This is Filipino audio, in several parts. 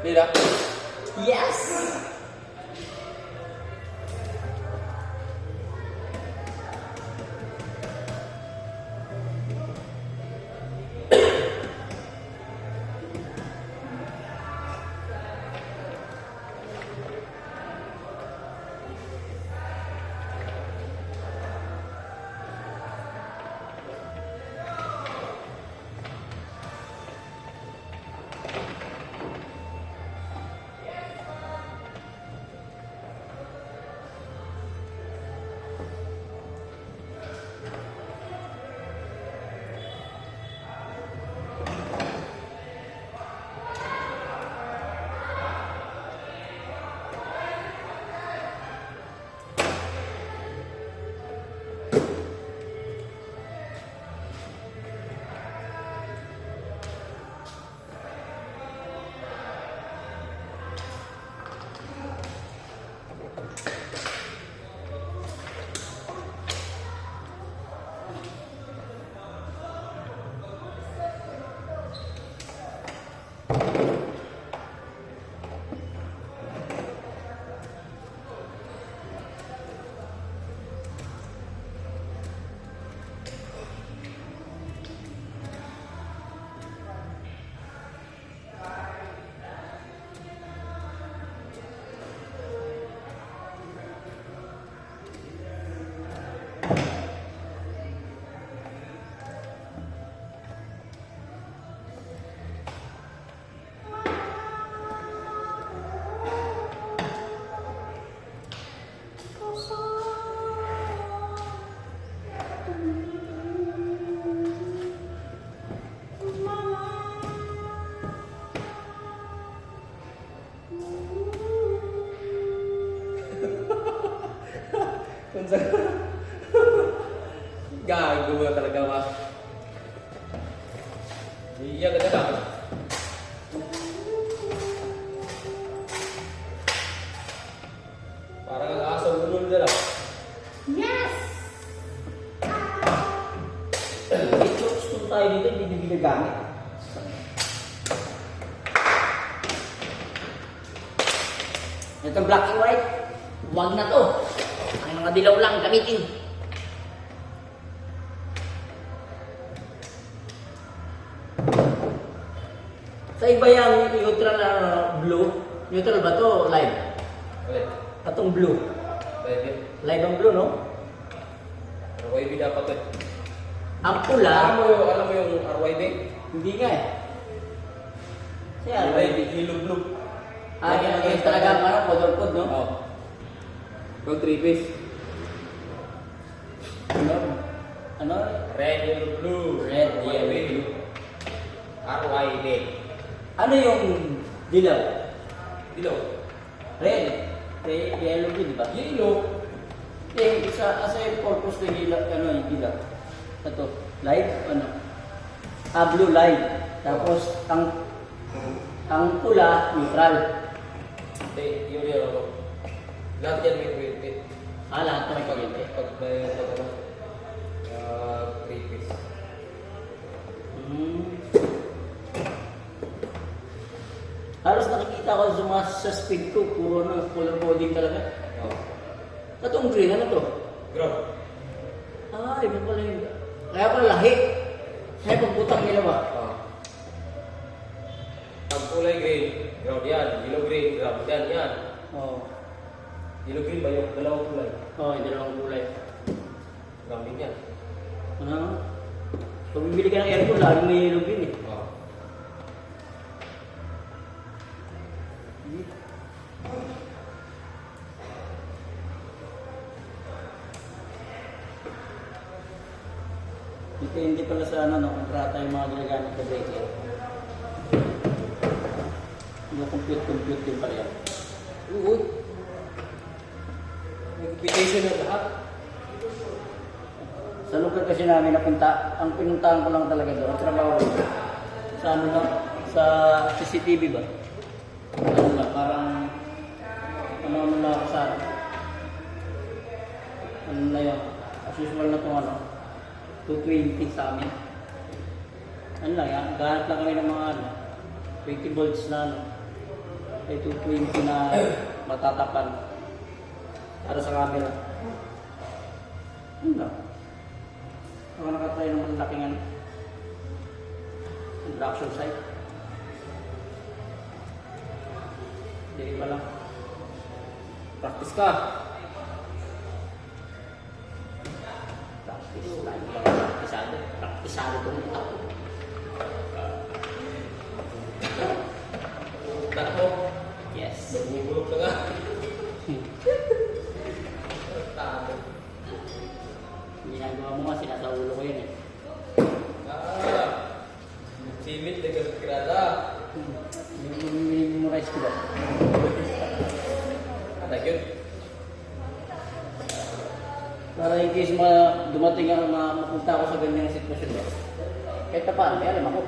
Mira. Yes! Gago mo talaga ma. Iya ka na. Parang ang aso bunol na lang. Yes! Ito, gusto tayo dito, hindi ginagamit. Itong black and white, wag na to. Ang mga dilaw lang gamitin. Sa iba yung neutral na blue, neutral ba to live? Ulit. Atong blue. Pwede. Live ang blue, no? RYB dapat eh. Ang pula, Alam mo yung RYB? hindi nga eh. Siya, RYB, yellow blue. Yan talaga ang ano, color code, no? Oo. Yung 3-piece. Ano? Red, yellow, blue. Red, RYB. yellow, blue. RYB. Ano yung dilaw? Dilaw. Red. Yellow blue, di ba? Yellow. Asa yung purpose ng dilaw, ano yung dilaw? Ito, live, ano? Blue live. Tapos, ang pula, neutral. Hindi, yun. Lahat yan may kwente. Lahat na may paginte. Pag may 3-piece. Halos nakikita ko sa mga sa speed ko, puro na color coding talaga. Oo. Itong green, ano to? Grab. Iba pala yun. Kaya pala lahi. Kaya pagbutang nila ba? Oo. Pag kulay green, ground yan. Yellow green, ground yan. Yan. Oo. Yellow green ba yung dalawang kulay? Yung dalawang kulay. Ground din yan. Pag bibili ka ng aircon, lalo may yellow green eh. Oo. Depende pala sa kontrata yung mga ginagamit na breaker. Yung compute din pala yan. Oo. May computation na lahat. Sa lugar kasi namin napunta, ang pinuntahan ko lang talaga doon, ang trabaho ko, sa sa CCTV ba? Parang, ano na ako sa, ano na yun, as usual na itong 220 sa amin. Ano lang yan, gahanap lang kami ng mga 20 volts na Ay 220 na matatapan para sa camera. Ano lang. Ako nakatry ng malaking ano. Production site. Hindi pa lang. Practice ka. Practice. Lagi lang praktisado. Praktisado itong utak ko. Utak mo. Yes. Bumubulok na nga. Tago. Ginagawa mo nga, sinasa ulo ko yun eh. Simit na kirada. Minimorize ko ba? Thank you. Para in case dumating ako mapunta ako sa ganyang sitwasyon ba? Kahit pa paano, may alam ako.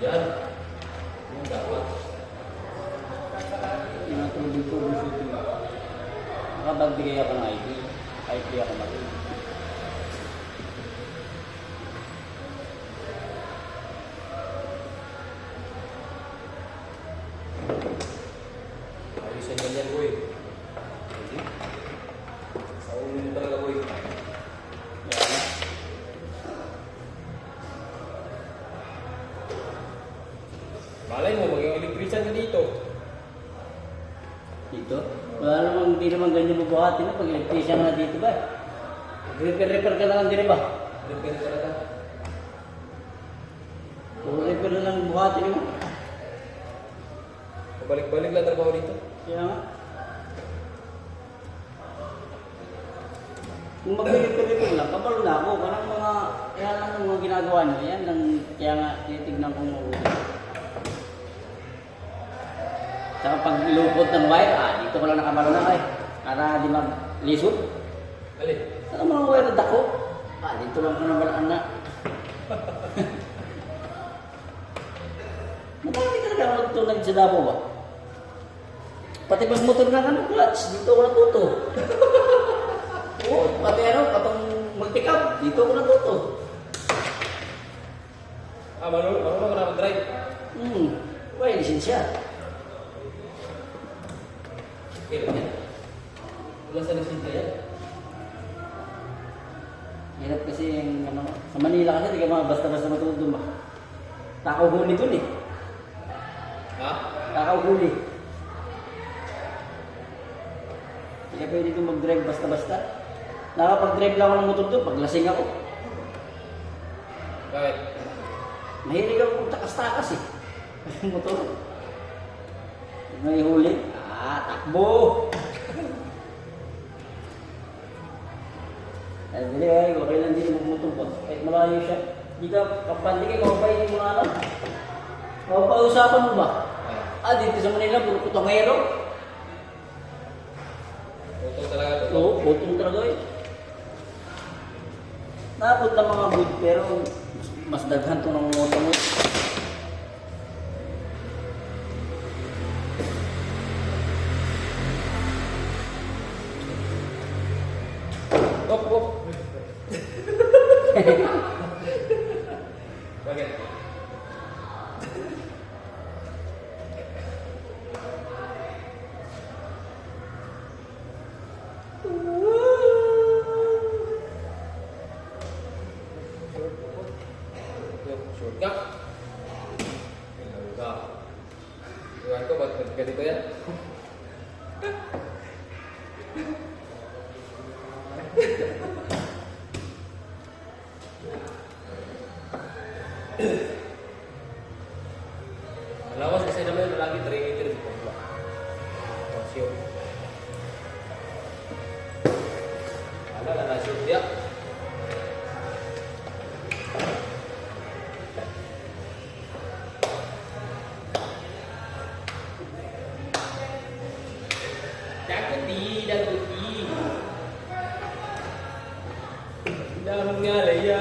Yan. Yung dapat. Tinatulog ko yung shooting. Nakapagbigay ako ng ID. ID ako mag-ID. Ayusin yan yan, boy. Sa ulo mo talaga, boy. Yan na. Malay mo, maging electrician ka dito. Dito? Wala namang, hindi naman ganyan mabuhati na pag electrician na dito ba? Repair ka na lang din ba? Repair talaga. Puro repair na lang buhati mo. Pabalik-balik lang trabaho dito. Kaya nga. Kung mag-repair lang, kabalo na ako. Parang yan lang ang mga ginagawa nyo. Yan lang, kaya nga titignan kong mabuti. Saka pag ilupot ng wire, dito ko lang nakabalo na kayo. Para di mag-lisod. Alin? Saka mga wire na dako. Dito lang ko nabalaan na. Madami talaga ako nagtunag sa Davao ba? Pati pag motor na clutch, dito ko natuto. Oo, pati patong mag-pick-up, dito ko natuto. Marunong ka na mag-drive. May lisensya. Okay lang yan. Wala sa lisinta yan. Hirap kasi yung sa Manila kasi, di ka mga basta-basta matulog doon ba? Takaw huli doon eh. Ha? Takaw huli. Hindi ka pwede doon mag-drive basta-basta. Nakapag-drive lang ako ng motor doon, paglasing ako. Bakit? Mahilig ako kung takas-takas eh. Yung motor. May huli. Takbo! Ay, okay lang din mag-motor ko. Kahit malayo siya. Di ka kapandigay, kapapayin yung mga alam. Kapapausapan mo ba? Dito sa Manila, puro kutangero. Utong talaga to. Oo, putong talaga eh. Napunta mga good, pero mas daghan to ng motor mo. Op. Bakit? Short ka? Iwan ko, ba't ganito yan? Lawas kasi naman lagi 3 meters. Masyo. Ala, shoot dia. Daguti. Dahong nga laya.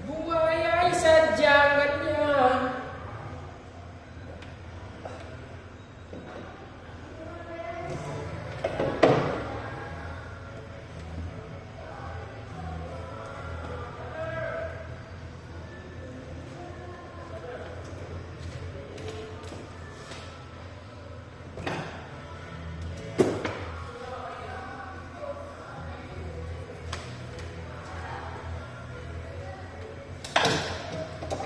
Buhay ay sadyang ganyan.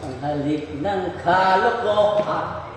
Ang halik ng kalokohan